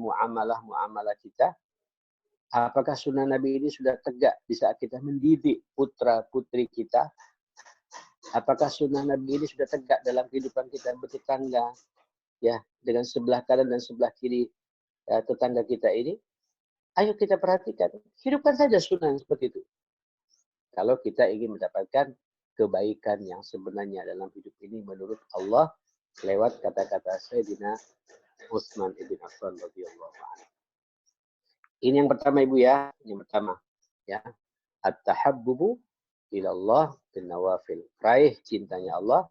bermuamalah kita? Apakah sunnah Nabi ini sudah tegak di saat kita mendidik putra-putri kita? Apakah sunnah Nabi ini sudah tegak dalam kehidupan kita bertetangga, ya, dengan sebelah kanan dan sebelah kiri tetangga kita ini? Ayo kita perhatikan, hidupkan saja sunnah yang seperti itu. Kalau kita ingin mendapatkan kebaikan yang sebenarnya dalam hidup ini menurut Allah lewat kata-kata Sayyidina Utsman ibn Affan radhiyallahu anhu. Ini yang pertama Ibu ya, yang pertama ya. At-tahabbubu ilallah bin nawafil. Raih cintanya Allah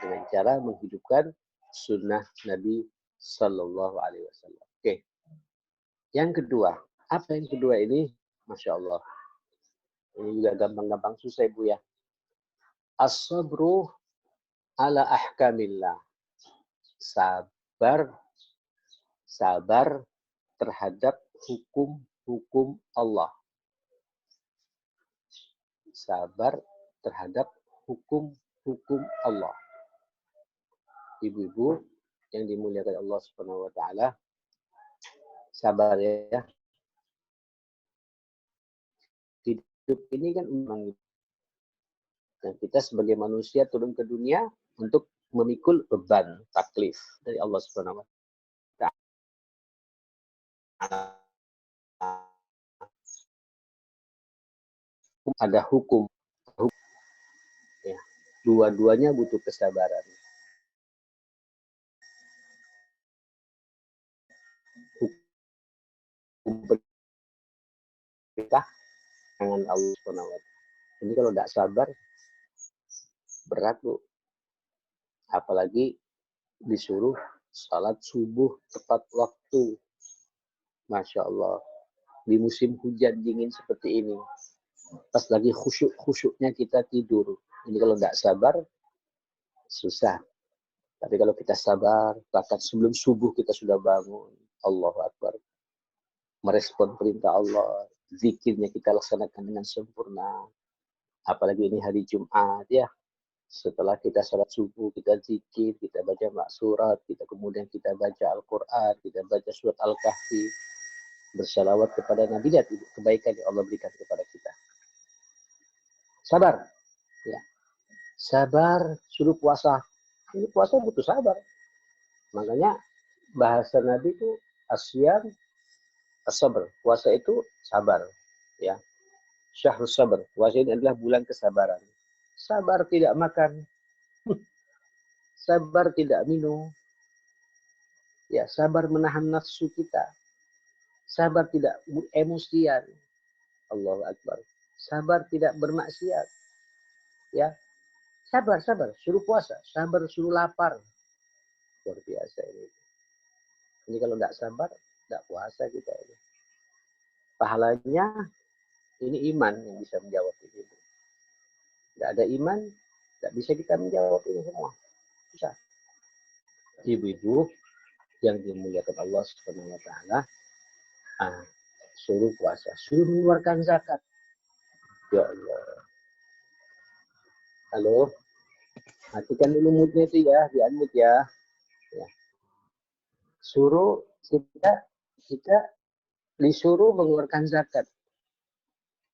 dengan cara menghidupkan sunnah Nabi sallallahu alaihi wasallam. Oke. Yang kedua, apa yang kedua ini? Masya Allah. Ini juga gampang-gampang susah Ibu ya. As-sabru ala ahkamillah. Sabar terhadap hukum-hukum Allah. Sabar terhadap hukum-hukum Allah. Ibu-ibu yang dimuliakan Allah Subhanahu wa taala, sabar ya. Hidup ini kan memang dan kita sebagai manusia turun ke dunia untuk memikul beban taklif dari Allah Subhanahu wa taala. Ada hukum. Ya. Dua-duanya butuh kesabaran. Hukum perintah tangan Allah Subhanahu wa taala. Ini kalau tidak sabar berat Bu. Apalagi disuruh salat subuh tepat waktu. Masya Allah. Di musim hujan dingin seperti ini. Pas lagi khusyuknya kita tidur. Ini kalau tidak sabar, susah. Tapi kalau kita sabar, bahkan sebelum subuh kita sudah bangun. Allahu Akbar. Merespon perintah Allah. Zikirnya kita laksanakan dengan sempurna. Apalagi ini hari Jumat ya. Setelah kita sholat subuh, kita zikir, kita baca maksurat, kemudian kita baca Al-Quran, kita baca surat Al-Kahfi. Bersalawat kepada Nabi, lihat kebaikan yang Allah berikan kepada kita. Sabar. Ya. Sabar, suruh puasa. Ini puasa butuh sabar. Makanya bahasa Nabi itu asyam as-sabr. Puasa itu sabar. Ya. Syahrus sabar. Puasa ini adalah bulan kesabaran. Sabar tidak makan. Sabar tidak minum. Ya, sabar menahan nafsu kita. Sabar tidak emosian. Allahu Akbar. Sabar tidak bermaksiat. Ya. Sabar. Suruh puasa. Sabar suruh lapar. Luar biasa ini. Ini kalau tidak sabar, tidak puasa kita ini. Pahalanya, ini iman yang bisa menjawab ini. Tidak ada iman, tidak bisa kita menjawab ini semua. Bisa. Ibu-ibu yang dimuliakan Allah Subhanahu wa taala, suruh puasa, suruh mengeluarkan zakat. Ya Allah. Halo. Matikan dulu moodnya itu ya, di-unmute ya. Ya. Suruh kita disuruh mengeluarkan zakat.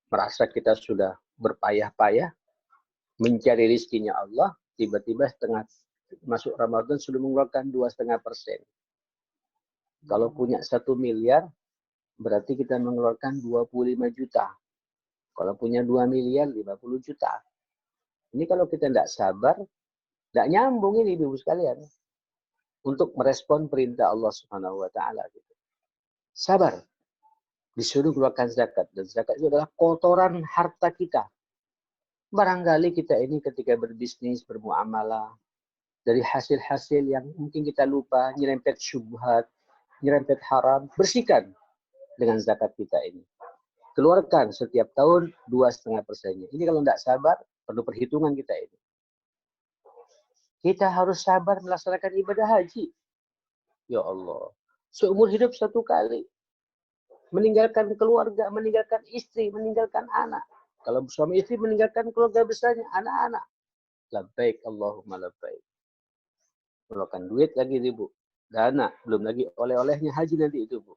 Merasa kita sudah berpayah-payah mencari rizkinya Allah, tiba-tiba setengah masuk Ramadan sudah mengeluarkan 2,5%. Kalau punya 1 miliar, berarti kita mengeluarkan 25 juta. Kalau punya 2 miliar, 50 juta. Ini kalau kita tidak sabar, tidak nyambung ini ibu sekalian. Untuk merespon perintah Allah Subhanahu wa taala gitu. Sabar. Disuruh keluarkan zakat, dan zakat itu adalah kotoran harta kita. Barangkali kita ini ketika berbisnis, bermuamalah, dari hasil-hasil yang mungkin kita lupa, nyerempet syubhat, nyerempet haram, bersihkan dengan zakat kita ini. Keluarkan setiap tahun 2,5%-nya. Ini kalau tidak sabar, perlu perhitungan kita ini. Kita harus sabar melaksanakan ibadah haji. Ya Allah. Seumur hidup satu kali. Meninggalkan keluarga, meninggalkan istri, meninggalkan anak. Kalau suami istri meninggalkan keluarga besarnya, anak-anak. Labbaik Allahumma labbaik. Mengeluarkan duit lagi ibu. dana, belum lagi oleh-olehnya haji nanti itu, Bu.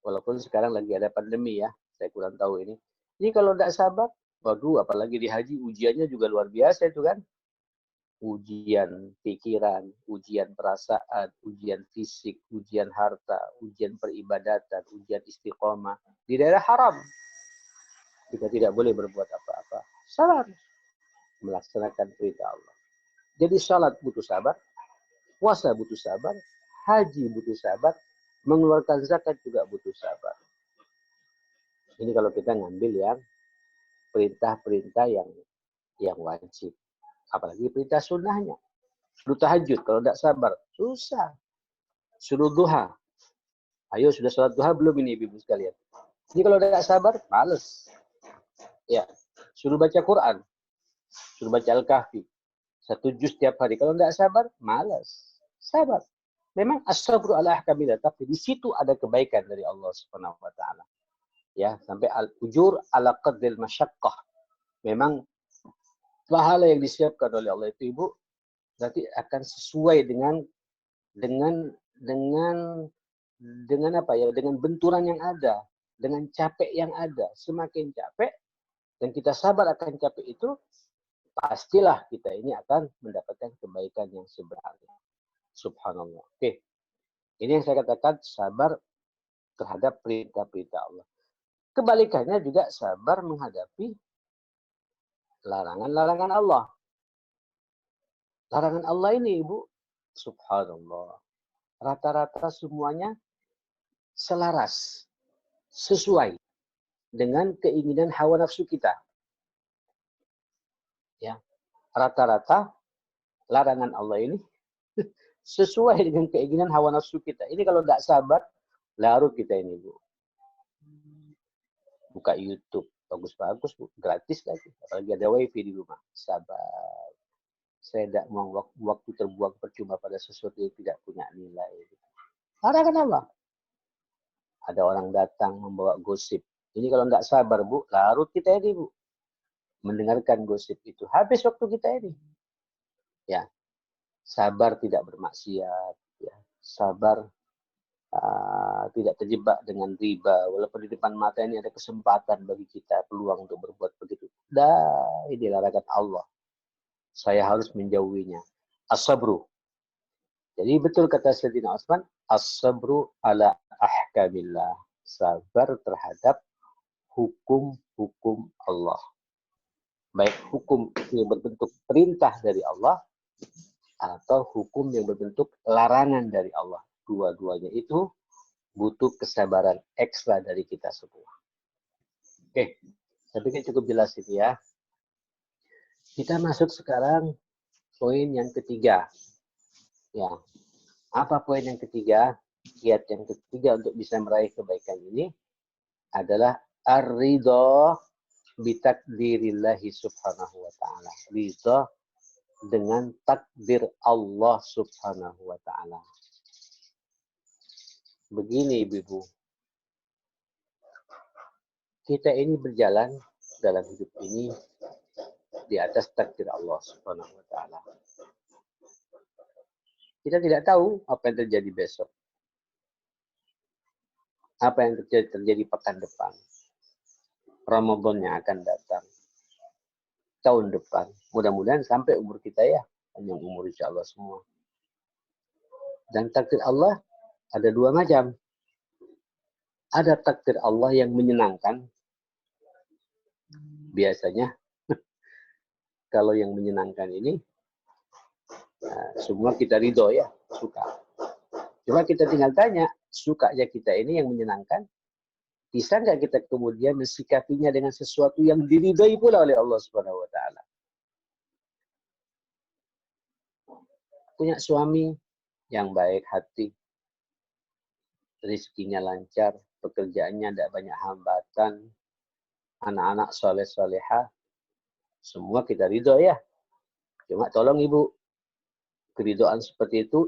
Walaupun sekarang lagi ada pandemi ya, saya kurang tahu ini. Ini kalau tidak sabar, waduh, apalagi di haji ujiannya juga luar biasa itu kan. Ujian pikiran, ujian perasaan, ujian fisik, ujian harta, ujian peribadatan, ujian istiqomah. Di daerah haram, kita tidak boleh berbuat apa-apa. Sabar, melaksanakan perintah Allah. Jadi salat butuh sabar, puasa butuh sabar, haji butuh sabar, mengeluarkan zakat juga butuh sabar. Ini kalau kita ngambil yang perintah-perintah yang wajib. Apalagi perintah sunnahnya. Suruh tahajud, kalau tidak sabar, susah. Suruh duha. Ayo, sudah sholat duha belum ini ibu sekalian? Ini kalau tidak sabar, males. Ya, suruh baca Quran. Suruh baca Al-Kahfi. 1 juz setiap hari. Kalau tidak sabar, males. Sabar. Memang as-sabru ala ahkamillah, tapi di situ ada kebaikan dari Allah Subhanahu wa taala. Ya, sampai al-ujur ala qadril masyaqqah. Memang pahala yang disiapkan oleh Allah itu Ibu nanti akan sesuai dengan apa ya, dengan benturan yang ada, dengan capek yang ada. Semakin capek dan kita sabar akan capek itu, pastilah kita ini akan mendapatkan kebaikan yang sebenarnya. Subhanallah. Oke. Ini yang saya katakan sabar terhadap perintah-perintah Allah. Kebalikannya juga sabar menghadapi larangan-larangan Allah. Larangan Allah ini, Ibu, subhanallah. Rata-rata semuanya selaras, sesuai dengan keinginan hawa nafsu kita. Ya, rata-rata larangan Allah ini sesuai dengan keinginan hawa nafsu kita. Ini kalau tidak sabar, larut kita ini, Bu. Buka YouTube, bagus-bagus, Bu. Gratis lagi. Apalagi ada wifi di rumah. Sabar. Saya tidak mau waktu terbuang percuma pada sesuatu yang tidak punya nilai. Larangan Allah. Ada orang datang membawa gosip. Ini kalau tidak sabar, Bu, larut kita ini, Bu. Mendengarkan gosip itu. Habis waktu kita ini. Ya. Sabar tidak bermaksiat. Ya. Sabar tidak terjebak dengan riba. Walaupun di depan mata ini ada kesempatan bagi kita, peluang untuk berbuat begitu. Ini larangan Allah. Saya harus menjauhinya. As-sabru. Jadi betul kata Sayyidina Utsman, as-sabru ala ahkamillah. Sabar terhadap hukum-hukum Allah. Baik hukum yang berbentuk perintah dari Allah atau hukum yang berbentuk larangan dari Allah. Dua-duanya itu butuh kesabaran ekstra dari kita semua. Oke, saya pikir cukup jelas itu ya. Kita masuk sekarang poin yang ketiga. Ya, apa poin yang ketiga? Kiat yang ketiga untuk bisa meraih kebaikan ini adalah ar-ridha bitakdirillahi subhanahu wa ta'ala. Ridha dengan takdir Allah subhanahu wa ta'ala. Begini Ibu, kita ini berjalan dalam hidup ini di atas takdir Allah subhanahu wa ta'ala. Kita tidak tahu apa yang terjadi besok. Apa yang terjadi pekan depan. Ramadan yang akan datang. Tahun depan. Mudah-mudahan sampai umur kita ya. Panjang umur insya Allah semua. Dan takdir Allah ada dua macam. Ada takdir Allah yang menyenangkan. Biasanya kalau yang menyenangkan ini semua kita ridho ya, suka. Cuma kita tinggal tanya, sukanya kita ini yang menyenangkan, bisa nggak kita kemudian mensikapinya dengan sesuatu yang diridhoi pula oleh Allah Subhanahu wa taala. Punya suami yang baik hati, rezekinya lancar, pekerjaannya tidak banyak hambatan, anak-anak soleh-soleha, semua kita ridho ya. Cuma tolong Ibu, keridhaan seperti itu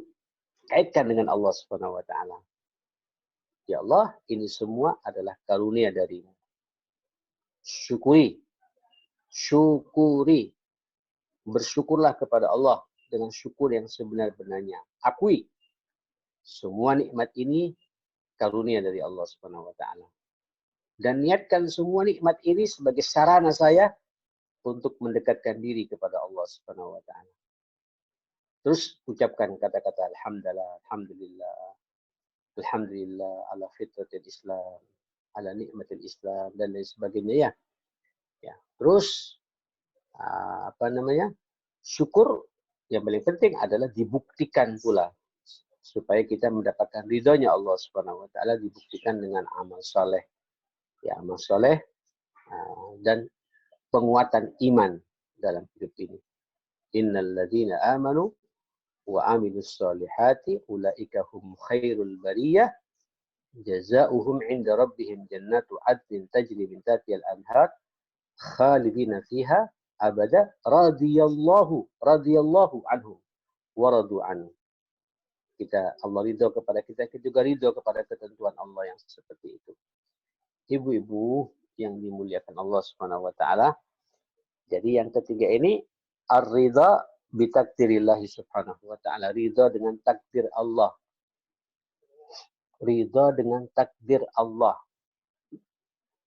kaitkan dengan Allah Subhanahu wa taala. Ya Allah, ini semua adalah karunia darimu. Syukuri. Syukuri. Bersyukurlah kepada Allah dengan syukur yang sebenar-benarnya. Akui Semua nikmat ini karunia dari Allah Subhanahu wa taala. Dan niatkan semua nikmat ini sebagai sarana saya untuk mendekatkan diri kepada Allah Subhanahu wa taala. Terus ucapkan kata-kata alhamdulillah, alhamdulillah, alhamdulillah ala fitratil Islam, ala nikmatil Islam dan lain sebagainya ya. Ya. Terus syukur yang paling penting adalah dibuktikan pula supaya kita mendapatkan ridhonya Allah Subhanahu wa taala, dibuktikan dengan amal soleh. Ya, amal soleh dan penguatan iman dalam hidup ini. Innal ladzina amanu wa amilus solihati ulaika hum khairul bariyah jazaohum 'inda rabbihim jannatu 'adnin tajri min tahtiha al-anhar khalidina fiha abada radhiyallahu anhum wa radu anhu. Allah ridho kepada kita juga ridho kepada ketentuan Allah yang seperti itu. Ibu-ibu yang dimuliakan Allah Subhanahu wa taala. Jadi yang ketiga ini ar-ridha bi takdirillah Subhanahu wa taala, ridha dengan takdir Allah. Ridha dengan takdir Allah.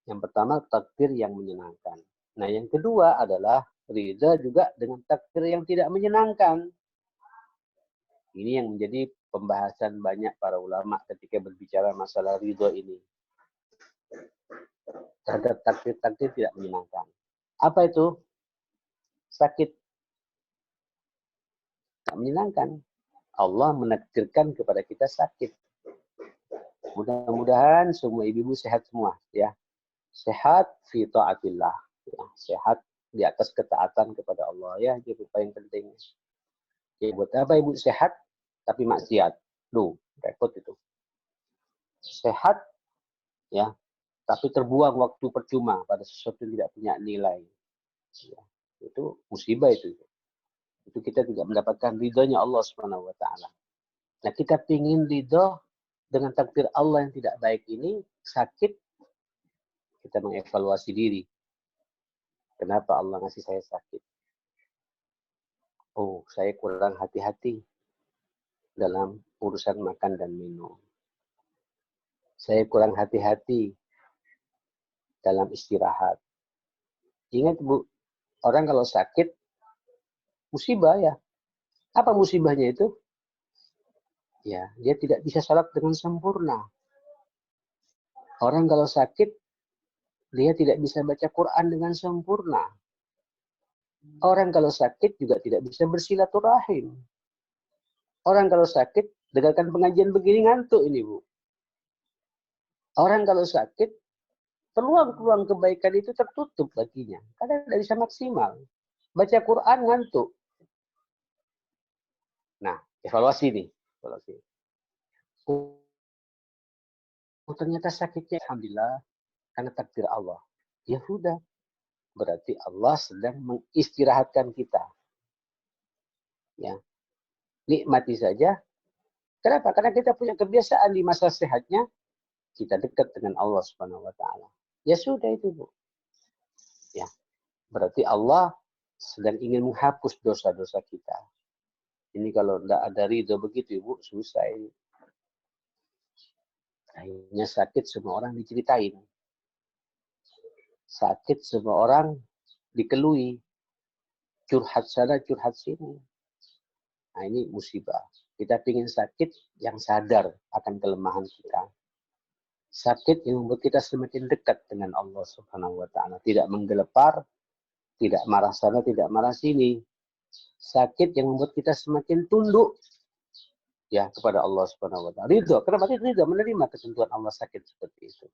Yang pertama takdir yang menyenangkan. Nah, yang kedua adalah ridha juga dengan takdir yang tidak menyenangkan. Ini yang menjadi pembahasan banyak para ulama ketika berbicara masalah ridha ini. Terhadap takdir-takdir tidak menyenangkan. Apa itu? Sakit. Tak menyenangkan. Allah menakdirkan kepada kita sakit. Mudah-mudahan semua ibu-ibu sehat semua. Ya. Sehat fi ta'atillah. Ya. Sehat di atas ketaatan kepada Allah. Ya, itu paling penting. Ya, buat apa ibu sehat tapi maksiat? Duh, repot itu. Sehat, ya, tapi terbuang waktu percuma pada sesuatu yang tidak punya nilai. Ya, itu musibah itu. Itu kita tidak mendapatkan ridhonya Allah Subhanahu wa taala. Nah, kita ingin ridho dengan takdir Allah yang tidak baik ini, sakit, kita mengevaluasi diri. Kenapa Allah ngasih saya sakit? Oh, saya kurang hati-hati dalam urusan makan dan minum. Saya kurang hati-hati dalam istirahat. Ingat Bu, orang kalau sakit, musibah ya. Apa musibahnya itu? Ya, dia tidak bisa salat dengan sempurna. Orang kalau sakit, dia tidak bisa baca Quran dengan sempurna. Orang kalau sakit juga tidak bisa bersilaturahim. Orang kalau sakit, dengarkan pengajian begini ngantuk ini Bu. Orang kalau sakit, peluang-peluang kebaikan itu tertutup baginya. Karena tidak bisa maksimal. Baca Quran ngantuk. Nah, evaluasi nih. Evaluasi. Oh, ternyata sakitnya alhamdulillah karena takdir Allah. Ya sudah. Berarti Allah sedang mengistirahatkan kita. Ya. Nikmati saja. Kenapa? Karena kita punya kebiasaan di masa sehatnya kita dekat dengan Allah Subhanahu wa taala. Ya sudah itu, Bu. Ya. Berarti Allah sedang ingin menghapus dosa-dosa kita. Ini kalau tidak ada ridho begitu, Ibu, susah ini. Akhirnya sakit semua orang diceritain. Sakit semua orang dikelui. Curhat sana, curhat sini. Nah, ini musibah. Kita ingin sakit yang sadar akan kelemahan kita. Sakit yang membuat kita semakin dekat dengan Allah Subhanahu wa taala, tidak menggelepar, tidak marah sana, tidak marah sini. Sakit yang membuat kita semakin tunduk ya kepada Allah Subhanahu wa taala. Ridho, kenapa ridho? Menerima ketentuan Allah sakit seperti itu.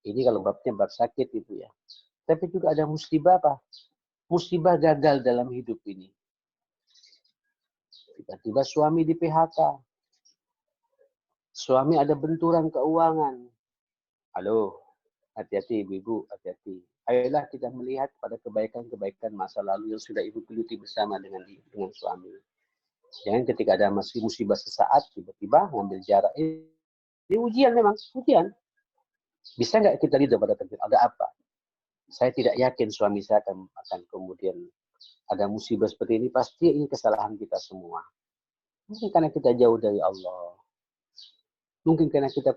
Ini kalau babnya bab sakit itu ya. Tapi juga ada musibah apa? Musibah gagal dalam hidup ini. Tiba-tiba suami di PHK. Suami ada benturan keuangan. Halo, hati-hati ibu-ibu, hati-hati. Ayolah kita melihat pada kebaikan-kebaikan masa lalu yang sudah ibu geluti bersama dengan suami. Jangan ketika ada masih musibah sesaat, tiba-tiba ngambil jarak. Ini ujian memang, ujian. Bisa nggak kita ridho pada takdir? Ada apa? Saya tidak yakin suami saya akan kemudian ada musibah seperti ini. Pasti ini kesalahan kita semua. Mungkin karena kita jauh dari Allah. Mungkin karena kita